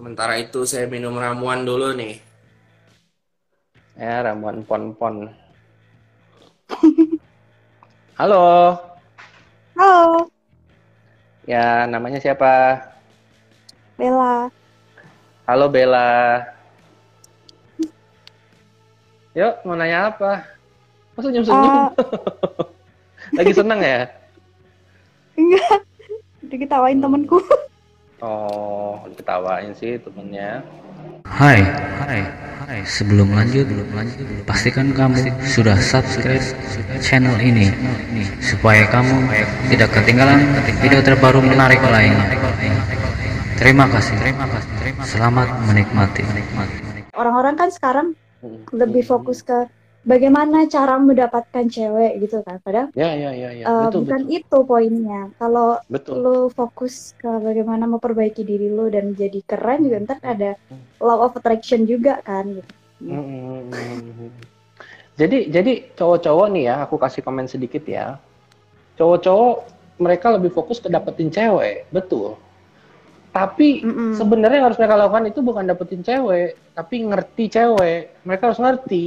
Sementara itu saya minum ramuan dulu nih. Ya, ramuan pon-pon. Halo, Halo, ya namanya siapa? Bella. Halo Bella. Yuk, mau nanya apa? Kok senyum-senyum? Eh, Lagi seneng ya? enggak, diketawain Hmm. temenku. Oh, diketawain sih temennya. Hai, hai, hai. Sebelum lanjut, pastikan kamu sudah subscribe channel ini supaya kamu tidak ketinggalan video terbaru menarik lainnya. Terima kasih. Selamat menikmati. Orang-orang kan sekarang Hmm. lebih fokus ke bagaimana cara mendapatkan cewek gitu kan. Padahal Ya, ya, ya, ya. Betul, bukan betul. itu poinnya. Kalau Betul. lu fokus ke bagaimana memperbaiki diri lu dan jadi keren juga ntar ada law of attraction juga kan gitu. Hmm. Jadi cowok-cowok nih ya, aku kasih komen sedikit ya. Cowok-cowok mereka lebih fokus ke dapetin cewek, betul. Tapi Mm-mm. sebenarnya yang harus mereka lakukan itu bukan dapetin cewek, tapi ngerti cewek. Mereka harus ngerti.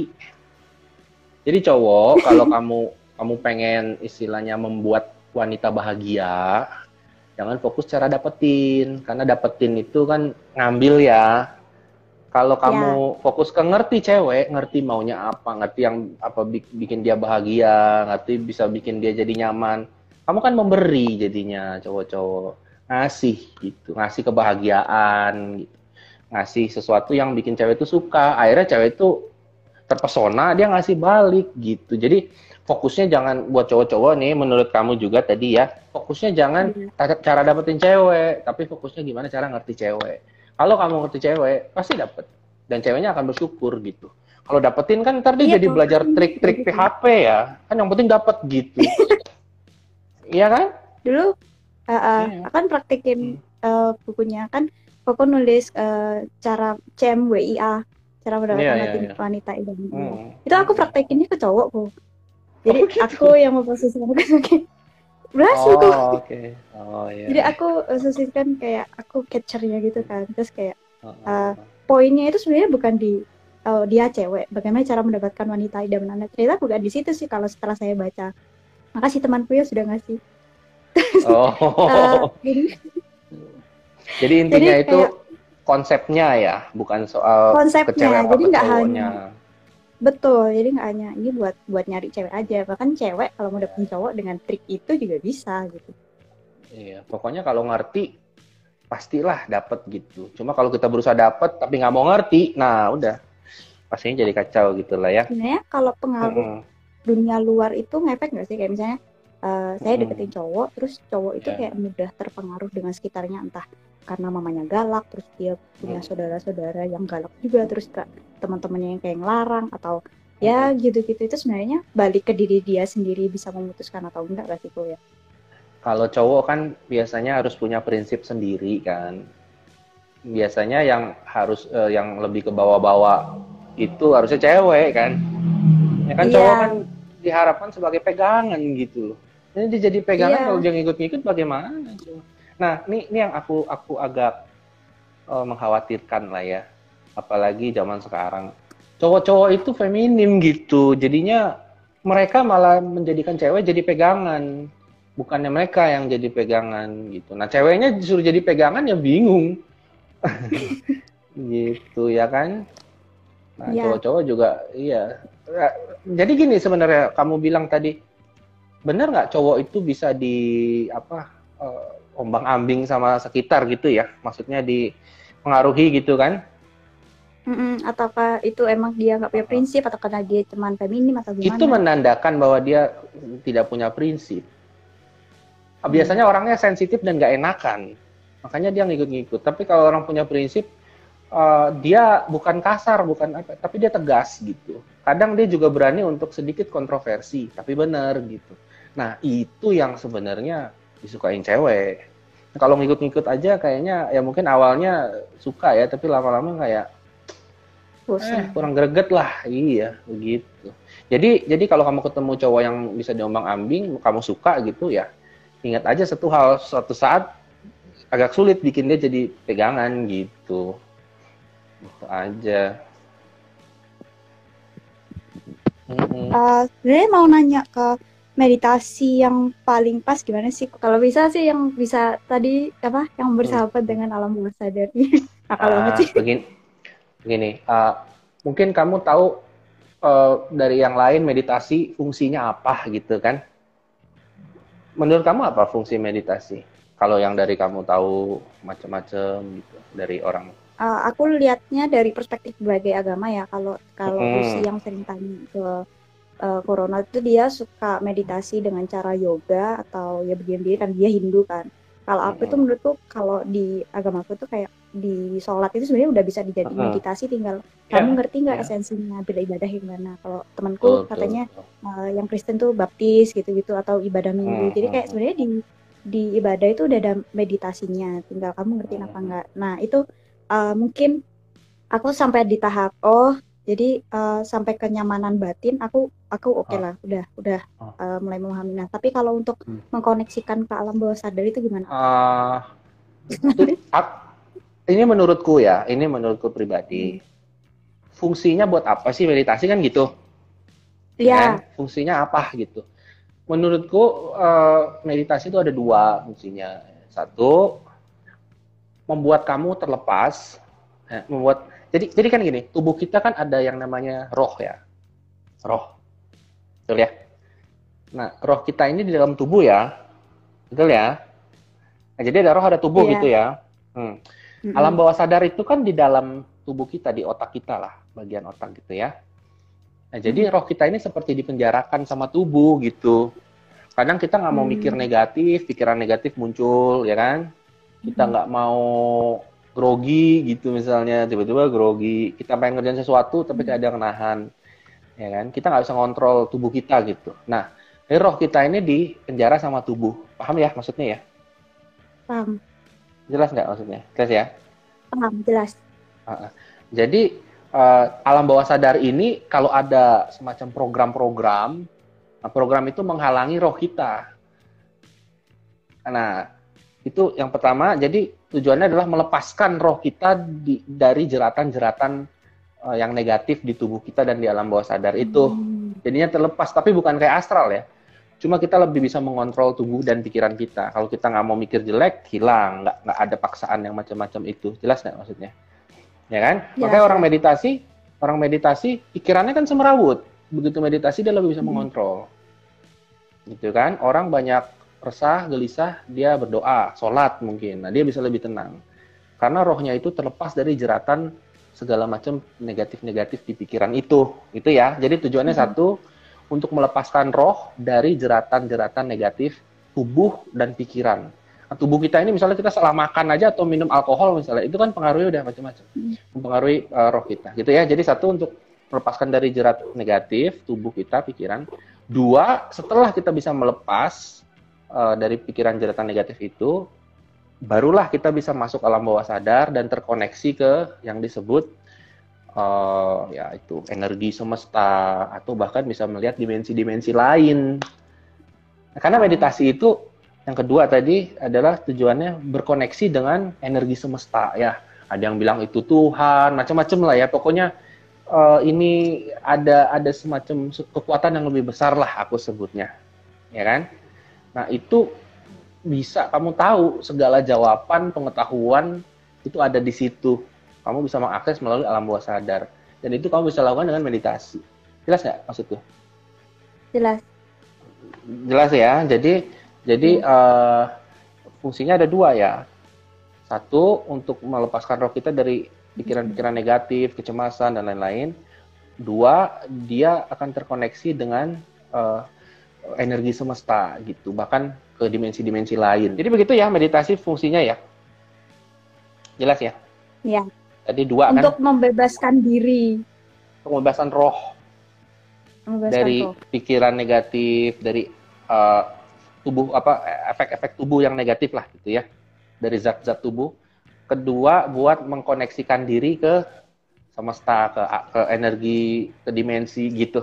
Jadi cowok, kalau kamu pengen istilahnya membuat wanita bahagia, jangan fokus cara dapetin, karena dapetin itu kan ngambil ya. Kalau Ya, kamu fokus ke ngerti cewek, ngerti maunya apa, ngerti yang apa bikin dia bahagia, ngerti bisa bikin dia jadi nyaman. Kamu kan memberi jadinya cowok-cowok ngasih gitu, ngasih kebahagiaan gitu. Ngasih sesuatu yang bikin cewek itu suka. Akhirnya cewek itu terpesona, dia ngasih balik gitu. Jadi fokusnya jangan buat cowok-cowok nih menurut kamu juga tadi ya. Fokusnya jangan iya. cara dapetin cewek, tapi fokusnya gimana cara ngerti cewek. Kalau kamu ngerti cewek, pasti dapet. Dan ceweknya akan bersyukur gitu. Kalau dapetin kan ntar dia Iya, jadi belajar kayak trik-trik gitu. PHP ya. Kan yang penting dapet gitu. Iya kan? Dulu Iya. akan praktekin Hmm. bukunya kan aku nulis cara CMWIA, cara Iya, mendapatkan iya, iya. wanita idaman. Hmm. Itu aku praktekinnya ke cowokku. Jadi Oh aku gitu. yang memposisikan kayak berhasil kok. Oh, oke. Okay. Oh iya. Jadi aku posisikan kayak aku capture-nya gitu kan. Terus kayak Oh, eh, oh, poinnya itu sebenarnya bukan di dia cewek, bagaimana cara mendapatkan wanita idaman Anda. Ternyata bukan di situ sih kalau setelah saya baca. Makasih temanku ya sudah ngasih. oh. Oh. Jadi Jadi jadi intinya itu kayak konsepnya ya, bukan soal ke cewek konsepnya, apa jadi ke nggak hanya cowoknya. betul, jadi nggak hanya ini buat buat nyari cewek aja, bahkan cewek kalau mau Ya, dapetin cowok dengan trik itu juga bisa gitu. iya, pokoknya kalau ngerti pastilah dapet gitu. Cuma kalau kita berusaha dapet tapi nggak mau ngerti, nah udah pastinya jadi kacau gitu lah ya. Sebenarnya kalau pengaruh Mm-mm, dunia luar itu ngefek nggak sih, kayak misalnya saya mm-mm, deketin cowok, terus cowok itu ya, kayak mudah terpengaruh dengan sekitarnya, entah karena mamanya galak, terus dia punya mm-mm, saudara-saudara yang galak juga, terus kak teman-temannya yang kayak ngelarang atau ya mm-mm. gitu-gitu, itu sebenarnya balik ke diri dia sendiri bisa memutuskan atau enggak resiko ya. Kalau cowok kan biasanya harus punya prinsip sendiri kan. Biasanya yang harus yang lebih ke bawah-bawah itu harusnya cewek kan. Ya kan cowok kan Iya, diharapkan sebagai pegangan gitu loh. Ini dia jadi pegangan kalau iya, dia ngikut-ngikut bagaimana? Nah, ini yang aku agak mengkhawatirkan lah ya. Apalagi zaman sekarang. Cowok-cowok itu feminim gitu. Jadinya mereka malah menjadikan cewek jadi pegangan. Bukannya mereka yang jadi pegangan gitu. Nah, ceweknya disuruh jadi pegangan ya bingung. Gitu ya kan? Nah, iya. cowok-cowok juga iya. Jadi gini sebenarnya kamu bilang tadi, benar nggak cowok itu bisa di apa ombang-ambing sama sekitar gitu ya? Maksudnya dipengaruhi gitu kan? Ataukah itu emang dia nggak punya prinsip atau karena dia cuman feminim atau Itu gimana? menandakan bahwa dia tidak punya prinsip. Hmm. Biasanya orangnya sensitif dan nggak enakan, makanya dia ngikut-ngikut. Tapi kalau orang punya prinsip, dia bukan kasar, bukan apa, tapi dia tegas gitu. Kadang dia juga berani untuk sedikit kontroversi, tapi benar gitu. Nah, itu yang sebenarnya disukain cewek. Kalau ngikut-ngikut aja kayaknya ya mungkin awalnya suka ya, tapi lama-lama kayak Bosen. kurang greget lah. Iya, begitu. Jadi kalau kamu ketemu cowok yang bisa diombang-ambing, kamu suka gitu ya. Ingat aja satu hal, suatu saat agak sulit bikin dia jadi pegangan gitu. Itu aja. Mm-mm. Sebenarnya mau nanya ke meditasi yang paling pas gimana sih? Kalau bisa sih yang bisa tadi apa yang bersahabat dengan alam bawah sadar. Nakal banget sih. Begini, mungkin kamu tahu dari yang lain meditasi fungsinya apa gitu kan? Menurut kamu apa fungsi meditasi? Kalau yang dari kamu tahu macam-macam gitu dari orang. Aku lihatnya dari perspektif berbagai agama ya. Kalau Lucy Mm-mm. yang sering tanya ke Corona itu dia suka meditasi dengan cara yoga atau ya berdiam diri kan dia Hindu kan. Kalau aku itu Mm-mm. menurutku kalau di agamaku tuh kayak di sholat itu sebenarnya udah bisa dijadiin Mm-mm. meditasi, tinggal kamu Ya, ngerti nggak ya. esensinya beribadah gimana. Kalau temanku Betul, betul, katanya betul. yang Kristen tuh baptis gitu-gitu atau ibadah minggu. Jadi kayak Mm-mm. sebenarnya di ibadah itu udah ada meditasinya, tinggal kamu ngertiin apa Mm-mm. enggak. Nah itu mungkin aku sampai di tahap jadi sampai kenyamanan batin aku oke Ah, lah, udah ah. mulai memahami. Nah tapi kalau untuk Hmm. mengkoneksikan ke alam bawah sadar itu gimana? Ah, ini menurutku ya, ini menurutku pribadi. Fungsinya buat apa sih meditasi kan gitu, ya kan? Ya, Fungsinya apa gitu? Menurutku meditasi itu ada dua fungsinya. Satu, membuat kamu terlepas, jadi kan gini, tubuh kita kan ada yang namanya roh ya, roh, betul ya. Nah, roh kita ini di dalam tubuh ya, betul ya. Nah, jadi ada roh ada tubuh gitu ya. ya. Alam bawah sadar itu kan di dalam tubuh kita, di otak kita lah, bagian otak gitu ya. Nah, jadi roh kita ini seperti dipenjarakan sama tubuh gitu. Kadang kita nggak mau mikir negatif, pikiran negatif muncul, ya kan? Kita nggak mau grogi gitu misalnya, tiba-tiba grogi. Kita pengen ngerjain sesuatu, tapi kayak ada yang nahan, ya kan? Kita nggak bisa ngontrol tubuh kita gitu. Nah, roh kita ini dipenjara sama tubuh. Paham ya maksudnya ya? Paham, Jelas nggak maksudnya? Jelas ya? paham, jelas. Jadi alam bawah sadar ini kalau ada semacam program-program, nah program itu menghalangi roh kita. Nah, itu yang pertama. Jadi tujuannya adalah melepaskan roh kita dari jeratan-jeratan yang negatif di tubuh kita dan di alam bawah sadar itu. Jadinya terlepas, tapi bukan kayak astral ya. Cuma kita lebih bisa mengontrol tubuh dan pikiran kita. Kalau kita nggak mau mikir jelek, hilang. Nggak ada paksaan yang macam-macam itu. Jelas nggak maksudnya? Ya kan? Makanya Jelas, orang meditasi pikirannya kan semerawut. Begitu meditasi dia lebih bisa mengontrol. Gitu kan? Orang banyak resah, gelisah, dia berdoa, sholat mungkin. Nah, dia bisa lebih tenang. Karena rohnya itu terlepas dari jeratan segala macam negatif-negatif di pikiran itu. Itu ya. Jadi tujuannya satu, untuk melepaskan roh dari jeratan-jeratan negatif tubuh dan pikiran. Nah, tubuh kita ini misalnya kita salah makan aja atau minum alkohol misalnya, itu kan pengaruhnya udah macam-macam, mempengaruhi roh kita, gitu ya. Jadi satu, untuk melepaskan dari jerat negatif tubuh kita, pikiran. Dua, setelah kita bisa melepas dari pikiran jeratan negatif itu, barulah kita bisa masuk alam bawah sadar dan terkoneksi ke yang disebut ya itu energi semesta, atau bahkan bisa melihat dimensi-dimensi lain. Nah, karena meditasi itu yang kedua tadi adalah tujuannya berkoneksi dengan energi semesta ya. Ada yang bilang itu Tuhan, macam-macam lah ya. Pokoknya ini ada semacam kekuatan yang lebih besar lah aku sebutnya, ya kan? Nah itu bisa kamu tahu segala jawaban, pengetahuan itu ada di situ. Kamu bisa mengakses melalui alam bawah sadar. Dan itu kamu bisa lakukan dengan meditasi. Jelas nggak maksudku? jelas. Jelas ya. Jadi fungsinya ada dua ya. Satu, untuk melepaskan roh kita dari pikiran-pikiran negatif, kecemasan, dan lain-lain. Dua, dia akan terkoneksi dengan energi semesta gitu. Bahkan ke dimensi-dimensi lain. Jadi begitu ya meditasi fungsinya ya. Jelas ya? Ya. Tadi dua Untuk kan, membebaskan diri, pembebasan roh dari roh. pikiran negatif, dari tubuh efek-efek tubuh yang negatif lah gitu ya, dari zat-zat tubuh. Kedua, buat mengkoneksikan diri ke semesta, ke energi, ke dimensi gitu.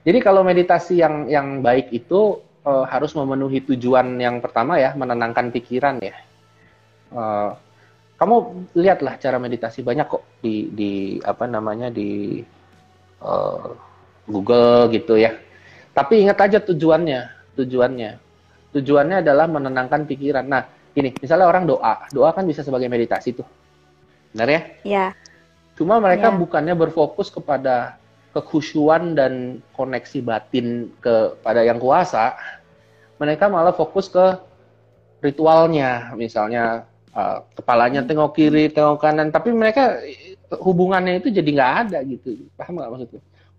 Jadi kalau meditasi yang baik itu harus memenuhi tujuan yang pertama ya, menenangkan pikiran ya. Kamu lihatlah cara meditasi banyak kok di apa namanya di eh, Google gitu ya. Tapi ingat aja tujuannya adalah menenangkan pikiran. Nah, gini, misalnya orang doa kan bisa sebagai meditasi tuh, benar ya? Ya, Cuma mereka ya. bukannya berfokus kepada kekhusyuan dan koneksi batin kepada yang kuasa, mereka malah fokus ke ritualnya, misalnya kepalanya tengok kiri, tengok kanan, tapi mereka hubungannya itu jadi nggak ada gitu, paham nggak maksudku?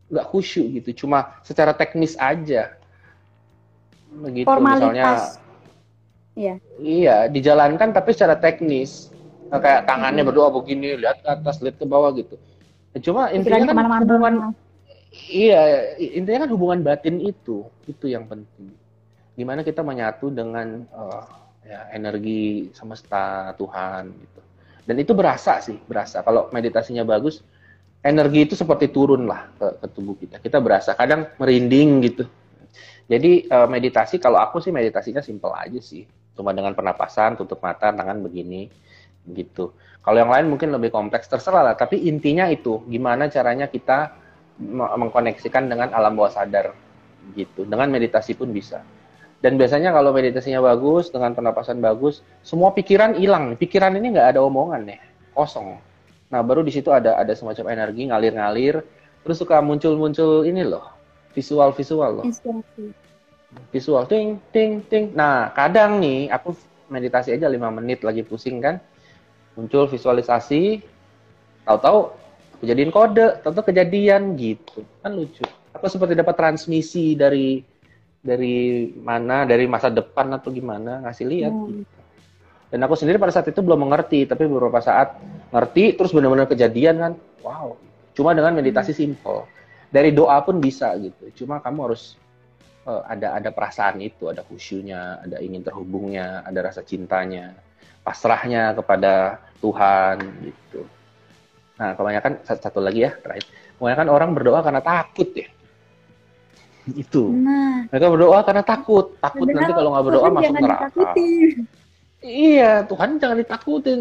Nggak khusyuk gitu, cuma secara teknis aja, begitu misalnya, Formalitas. Ya, iya dijalankan tapi secara teknis, kayak tangannya berdoa begini, lihat ke atas, lihat ke bawah gitu. Cuma intinya pikirannya kan hubungan, kemana-mana. iya intinya kan hubungan batin itu yang penting. Gimana kita menyatu dengan ya, energi semesta Tuhan gitu. Dan itu berasa kalau meditasinya bagus, energi itu seperti turun lah ke tubuh kita. Kita berasa kadang merinding gitu. Jadi meditasi, kalau aku sih meditasinya simple aja sih. Cuma dengan pernapasan, tutup mata, tangan begini gitu. Kalau yang lain mungkin lebih kompleks, terserah lah. Tapi intinya itu, gimana caranya kita mengkoneksikan dengan alam bawah sadar gitu. Dengan meditasi pun bisa. Dan biasanya kalau meditasinya bagus, dengan pernapasan bagus, semua pikiran hilang. Pikiran ini nggak ada omongan ya, kosong. Nah, baru di situ ada semacam energi ngalir-ngalir, terus suka muncul-muncul ini loh, visual-visual loh. Inspirasi. Visual, ting, ting, ting. Nah, kadang nih, aku meditasi aja 5 menit lagi pusing kan, muncul visualisasi, tahu-tahu aku jadiin kode, tahu-tahu kejadian gitu. Kan lucu. Aku seperti dapat transmisi dari masa depan atau gimana, ngasih lihat gitu. Dan aku sendiri pada saat itu belum mengerti, tapi beberapa saat ngerti, terus benar-benar kejadian kan, wow. Cuma dengan meditasi simple. Dari doa pun bisa gitu. Cuma kamu harus ada perasaan itu, ada khusyunya, ada ingin terhubungnya, ada rasa cintanya, pasrahnya kepada Tuhan gitu. Nah, kebanyakan satu lagi ya, terakhir. Kebanyakan orang berdoa karena takut ya. Itu. Nah, Mereka berdoa karena takut nanti padahal kalau nggak berdoa Tuhan masuk jangan neraka. ditakuti. Iya, Tuhan jangan ditakutin,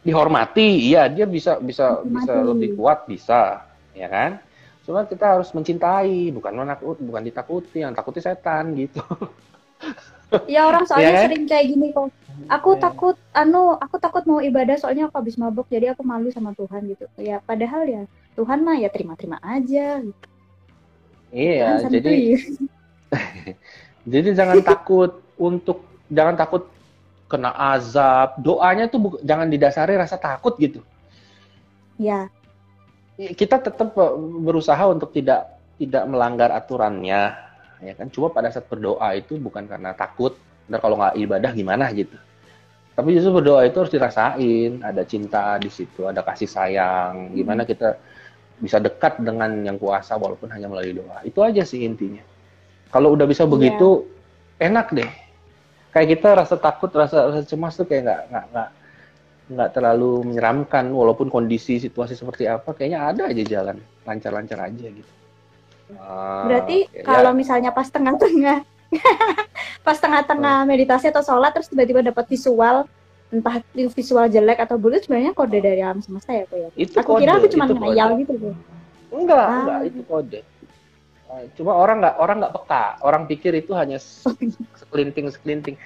dihormati. Iya, dia bisa Mati. lebih kuat, bisa, ya kan? Cuma kita harus mencintai, bukan ditakuti. Yang takuti setan gitu. Ya orang Iya soalnya kan? sering kayak gini kok. Aku takut mau ibadah soalnya aku habis mabuk jadi aku malu sama Tuhan gitu. Ya padahal ya Tuhan mah ya terima-terima aja. Tuhan Iya, santuy. jadi jangan takut kena azab. Doanya tuh jangan didasari rasa takut gitu. Ya, Kita tetap berusaha untuk tidak melanggar aturannya, ya kan? Cuma pada saat berdoa itu bukan karena takut, ntar kalau nggak ibadah gimana gitu. Tapi justru berdoa itu harus dirasain, ada cinta di situ, ada kasih sayang, gimana kita bisa dekat dengan yang kuasa walaupun hanya melalui doa. Itu aja sih intinya. Kalau udah bisa begitu, enak deh. Kayak kita rasa takut, rasa cemas tuh kayak nggak terlalu menyeramkan, walaupun kondisi situasi seperti apa, kayaknya ada aja jalan lancar-lancar aja gitu. berarti Ya, kalau misalnya pas tengah-tengah pas tengah-tengah meditasi atau sholat terus tiba-tiba dapat visual, entah itu visual jelek atau buruk, sebenarnya kode dari alam semesta ya kok ya. itu Aku kira kode, aku cuma itu kode. ngayal gitu tuh. Enggak, itu kode. Cuma orang nggak peka, orang pikir itu hanya sekelinting.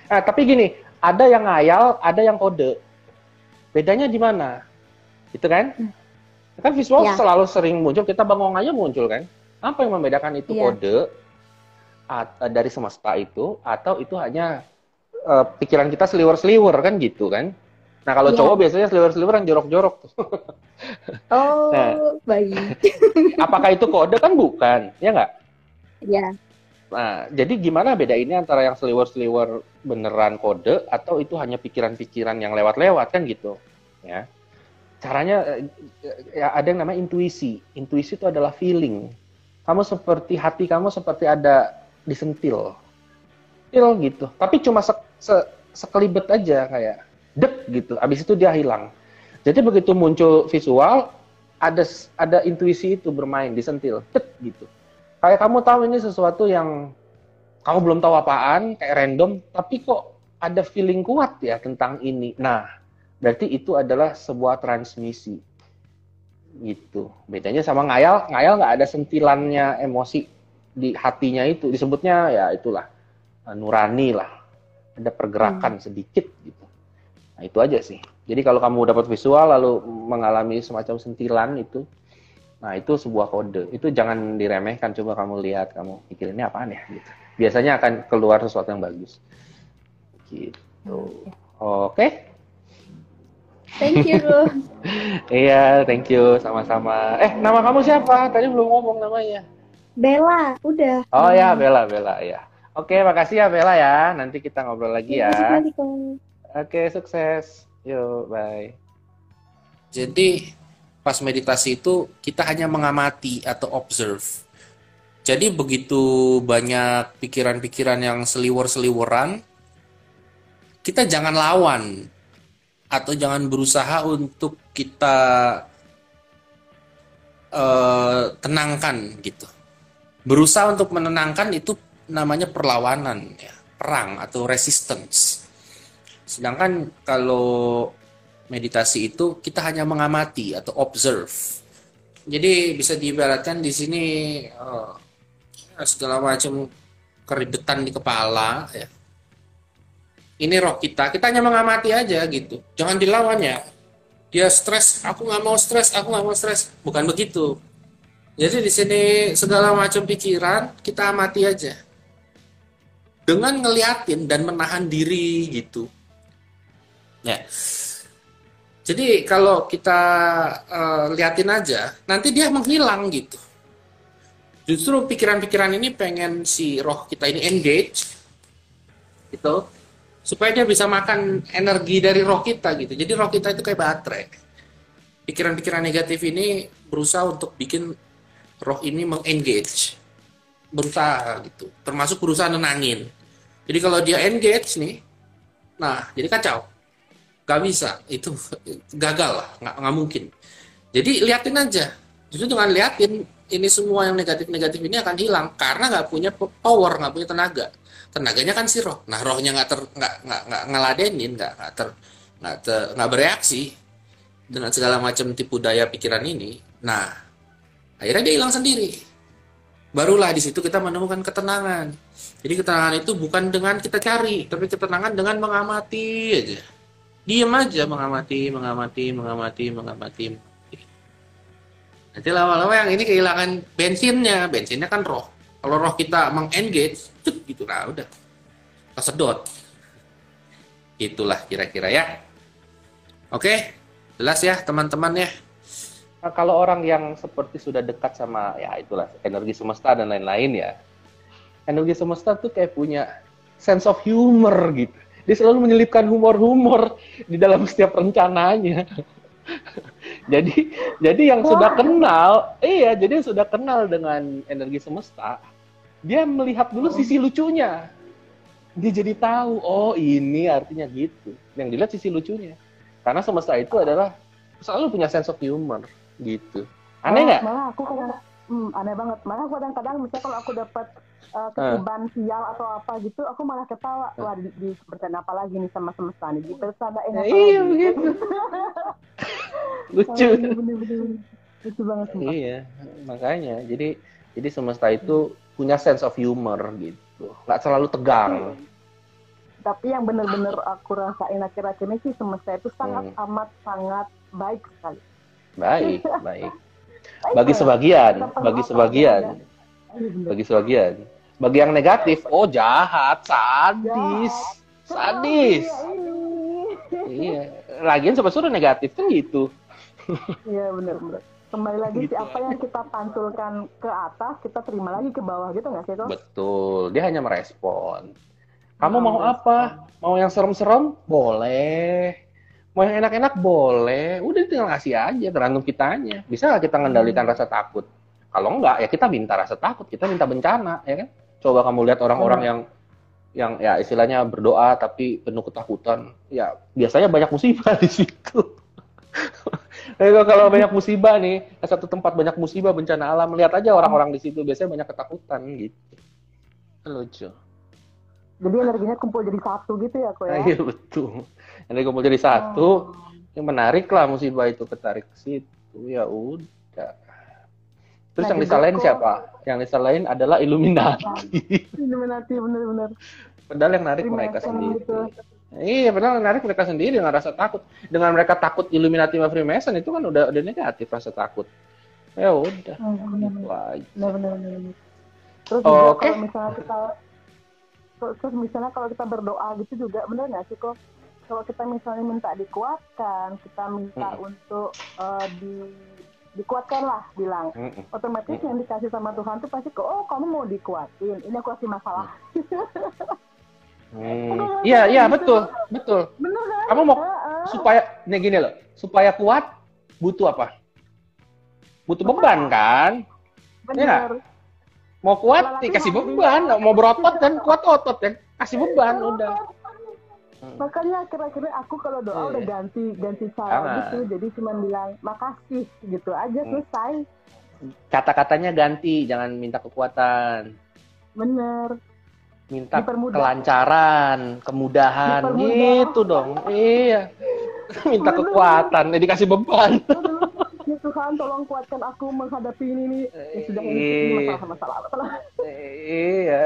Nah, tapi gini, ada yang ngayal, ada yang kode. Bedanya di mana? Itu kan? Kan visual Ya. selalu sering muncul, kita bengong aja muncul kan? Apa yang membedakan itu Iya. kode dari semesta itu, atau itu hanya pikiran kita seliwer-seliwer kan gitu kan? Nah kalau Iya. cowok biasanya seliwer-seliwer yang jorok-jorok tuh. Oh, Nah. baik. Apakah itu kode? Kan bukan, ya nggak? Ya. Nah, jadi gimana beda ini antara yang seliwer-seliwer beneran kode atau itu hanya pikiran-pikiran yang lewat-lewat kan gitu, ya. Caranya ya ada yang namanya intuisi. Intuisi itu adalah feeling. Hati kamu seperti ada disentil. Sentil gitu. Tapi cuma sekelibet aja kayak dek gitu. Abis itu dia hilang. Jadi begitu muncul visual ada intuisi itu bermain, disentil, dek gitu. Kayak kamu tahu ini sesuatu yang kamu belum tahu apaan, kayak random, tapi kok ada feeling kuat ya tentang ini. Nah, berarti itu adalah sebuah transmisi gitu. Bedanya sama ngayal, ngayal nggak ada sentilannya emosi di hatinya, itu disebutnya ya itulah nurani lah, ada pergerakan sedikit gitu. Nah itu aja sih. Jadi kalau kamu dapat visual lalu mengalami semacam sentilan itu, nah itu sebuah kode. Itu jangan diremehkan, coba kamu lihat, kamu pikir ini apaan ya gitu. Biasanya akan keluar sesuatu yang bagus gitu. Oke. Thank you, Bro. Iya, thank you, sama-sama. Nama kamu siapa? Tadi belum ngomong namanya. Bella, udah. Oh ya, Bella ya. Oke, makasih ya Bella ya. Nanti kita ngobrol lagi ya. Makasih, Kak. Oke, sukses. Yuk, bye. Jadi pas meditasi itu kita hanya mengamati atau observe. Jadi begitu banyak pikiran-pikiran yang seliwer-seliweran, kita jangan lawan atau jangan berusaha untuk kita tenangkan gitu. Berusaha untuk menenangkan itu namanya perlawanan, ya, perang atau resistance. Sedangkan kalau meditasi itu kita hanya mengamati atau observe. Jadi bisa diibaratkan di sini segala macam keribetan di kepala, ya. Ini roh kita hanya mengamati aja gitu. Jangan dilawan ya. Dia stres, aku nggak mau stres. Bukan begitu. Jadi di sini segala macam pikiran kita amati aja. Dengan ngeliatin dan menahan diri gitu. Ya. Jadi kalau kita liatin aja, nanti dia menghilang gitu. Justru pikiran-pikiran ini pengen si roh kita ini engage, gitu, supaya dia bisa makan energi dari roh kita gitu. Jadi roh kita itu kayak baterai. Pikiran-pikiran negatif ini berusaha untuk bikin roh ini mengengage, berusaha gitu. Termasuk berusaha nenangin. Jadi kalau dia engage nih, nah jadi kacau. Gak bisa, itu gagal lah, nggak mungkin. Jadi liatin aja, justru dengan liatin ini semua yang negatif-negatif ini akan hilang karena nggak punya power, nggak punya tenaga. Tenaganya kan si roh. Nah rohnya nggak ngeladenin, nggak bereaksi dengan segala macam tipu daya pikiran ini. Nah akhirnya dia hilang sendiri. Barulah di situ kita menemukan ketenangan. Jadi ketenangan itu bukan dengan kita cari, tapi ketenangan dengan mengamati aja. Diam aja, mengamati. Nanti lama-lama yang ini kehilangan bensinnya kan roh. Kalau roh kita mengengage, gitu, nah udah, kesedot. Itulah kira-kira ya. Oke, jelas ya teman-teman ya. Nah, kalau orang yang seperti sudah dekat sama, ya itulah, energi semesta dan lain-lain ya. Energi semesta tuh kayak punya sense of humor gitu. Dia selalu menyelipkan humor-humor di dalam setiap rencananya. jadi yang sudah kenal, jadi yang sudah kenal dengan energi semesta, dia melihat dulu sisi lucunya. Dia jadi tahu, oh ini artinya gitu. Yang dilihat sisi lucunya. Karena semesta itu adalah selalu punya sense of humor gitu. Aneh nggak? Malah aku aneh banget. Malah kadang-kadang misalnya kalau aku dapat ketiban sial atau apa gitu, aku malah ketawa. Wah, di bercanda apa lagi nih sama semesta nih? Bercandain apa lagi? Iya begitu. Lucu. Bener-bener. Lucu banget. Iya, makanya. Jadi semesta itu punya sense of humor gitu. Nggak selalu tegang. Tapi yang bener-bener aku rasain akhir-akhir ini sih semesta itu sangat baik sekali. Baik. Bagi sebagian. Bagi yang negatif, oh jahat, sadis. Iya. Lagian suruh negatif kan gitu. Iya benar. Kembali lagi gitu. sih apa yang kita pantulkan ke atas, kita terima lagi ke bawah gitu nggak sih, Kok? Betul. Dia hanya merespon. Kamu mau apa? Mau yang serem-serem? Boleh. Mau yang enak-enak? Boleh. Udah tinggal kasih aja, tergantung kitanya. Bisa nggak kita mengendalikan rasa takut? Kalau enggak, ya kita minta rasa takut, kita minta bencana, ya kan? Coba kamu lihat orang-orang yang ya istilahnya berdoa tapi penuh ketakutan. Ya biasanya banyak musibah di situ. Kalau banyak musibah nih, satu tempat banyak musibah bencana alam, lihat aja orang-orang di situ biasanya banyak ketakutan gitu. Lucu. Jadi energinya kumpul jadi satu gitu ya, Kok ya? Iya betul. Energi kumpul jadi satu, Yang menarik lah musibah itu, ketarik ke situ. Ya udah. Terus Nah, yang juga disalahin kok- siapa? Yang disalahin adalah Illuminati. Illuminati bener-bener. Padahal yang narik mereka Freemason sendiri. gitu. Iya, padahal yang narik mereka sendiri dengan rasa takut. Dengan mereka takut Illuminati sama Freemason itu kan udah negatif rasa takut. Ya udah, gitu aja. Bener-bener. Terus juga Oke. kalau misalnya kita terus misalnya kalau kita berdoa gitu juga bener nggak sih kok, kalau kita misalnya minta dikuatkan, kita minta untuk dikuatkan lah bilang, otomatis yang dikasih sama Tuhan tuh pasti kok, oh kamu mau dikuatin, ini aku kasih masalah. Iya, betul. Bener kan? Kamu mau supaya nih gini loh, supaya kuat butuh apa? Butuh beban kan? Iya. Bener. Mau kuat dikasih beban, mau berotot kan kuat otot kan, kasih beban udah. Makanya akhir-akhirnya aku kalau doa udah ganti cara gitu, jadi cuma bilang makasih gitu aja, selesai. Kata-katanya ganti, jangan minta kekuatan. Bener. Minta Dipermudah. kelancaran, kemudahan, Dipermudah. gitu dong. Iya. Minta kekuatan, dikasih beban. Ya Tuhan, tolong kuatkan aku menghadapi ini nih. Ya sudah, ini masalah. Iya,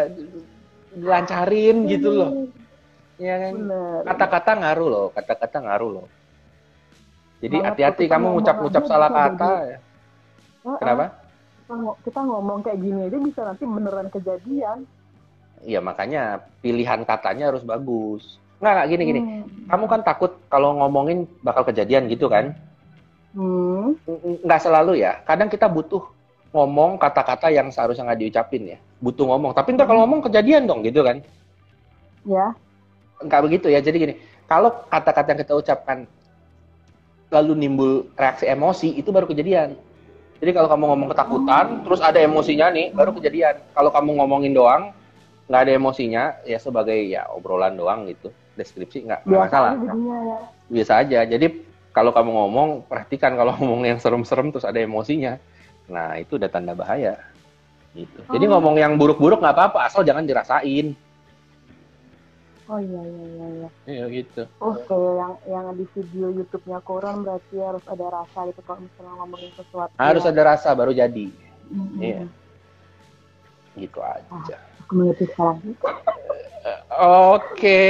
dilancarin gitu loh. Iya kan? Bener. Kata-kata ngaruh loh. Jadi Banget, hati-hati kita kamu ngomong ngucap-ngucap aja salah bisa kata. jadi. Kenapa? Kita ngomong kayak gini aja bisa nanti beneran kejadian. Iya, makanya pilihan katanya harus bagus. Nggak gini. Kamu kan takut kalau ngomongin bakal kejadian gitu kan? Nggak selalu ya. Kadang kita butuh ngomong kata-kata yang seharusnya nggak diucapin ya. Butuh ngomong. Tapi ntar kalau ngomong kejadian dong gitu kan? Ya. Nggak begitu ya. Jadi gini, kalau kata-kata yang kita ucapkan lalu nimbul reaksi emosi, itu baru kejadian. Jadi kalau kamu ngomong ketakutan, terus ada emosinya nih, baru kejadian. Kalau kamu ngomongin doang, nggak ada emosinya, ya sebagai ya obrolan doang gitu. Deskripsi nggak masalah. Ya. Biasa aja. Jadi kalau kamu ngomong, perhatikan kalau ngomong yang serem-serem terus ada emosinya. Nah, itu udah tanda bahaya. Gitu. Jadi ngomong yang buruk-buruk nggak apa-apa, asal jangan dirasain. Oh iya. Iya gitu. Oh kayak yang di video YouTube-nya Koran berarti harus ada rasa gitu kalau misalnya ngomongin sesuatu. Harus ada rasa baru jadi. Iya. Gitu aja. Aku mengerti sekarang. Oke.